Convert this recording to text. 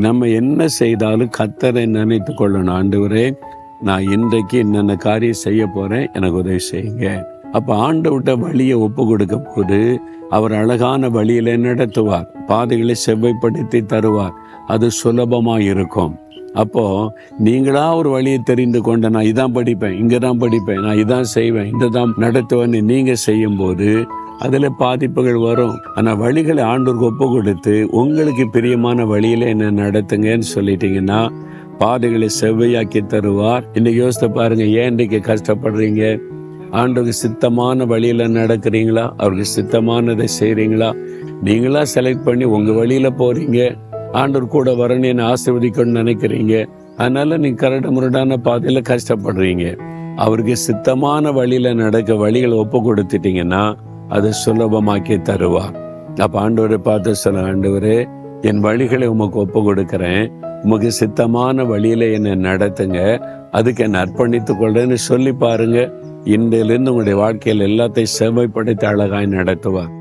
நம்ம என்ன செய்தாலும் கர்த்தரை நினைத்து கொள்ளணும். ஆண்டவரே, நான் இன்றைக்கு என்னென்ன காரியம் செய்ய போறேன், எனக்கு உதவி செய்யுங்க. அப்ப ஆண்டவர்கிட்ட வழியை ஒப்பு கொடுக்கும் போது அவர் அழகான வழியில நடத்துவார், பாதைகளை செவ்வைப்படுத்தி தருவார். அது சுலபமா இருக்கும். அப்போ நீங்களா ஒரு வழியை தெரிந்து கொண்ட, நான் இதான் படிப்பேன், இங்கதான் படிப்பேன், நான் இதான் செய்வேன், இதான் நடத்துவேன்னு நீங்க செய்யும் போது அதுல பாதிப்புகள் வரும். ஆனா வழிகளை ஆண்டவருக்கு ஒப்பு கொடுத்து உங்களுக்கு பிரியமான வழியில என்ன நடத்துங்கன்னு சொல்லிட்டீங்கன்னா பாதைகளை செவ்வையாக்கி தருவார். இன்னைக்கு யோசித்து பாருங்க, ஏன் இன்றைக்கு கஷ்டப்படுறீங்க? ஆண்டவருக்கு சித்தமான வழியில நடக்கிறீங்களா? அவருக்கு சித்தமானதை செய்றீங்களா? நீங்களா செலக்ட் பண்ணி உங்க வழியில போறீங்க, ஆண்டவர் கூட வரணும்னு ஆசீர்வதிக்கணும்னு நினைக்கிறீங்க. அதனால நீங்க கரடு முரடான பாதையில கஷ்டப்படுறீங்க. அவருக்கு சித்தமான வழியில நடக்க வழிகளை ஒப்பு கொடுத்துட்டீங்கன்னா அதை சுலபமாக்கி தருவார். அப்ப ஆண்டவரை பார்த்து சொல்ல, ஆண்டவரே, என் வழிகளை உமக்கு ஒப்பு கொடுக்கிறேன், உமக்கு சித்தமான வழியில என்னை நடத்துங்க, அதுக்கு என்னை அர்ப்பணித்துக் கொள்றேன்னு சொல்லி பாருங்க. இன்றையிலிருந்து உங்களுடைய வாழ்க்கையில் எல்லாத்தையும் செவ்வாய்ப்படுத்தி அழகாய் நடத்துவார்.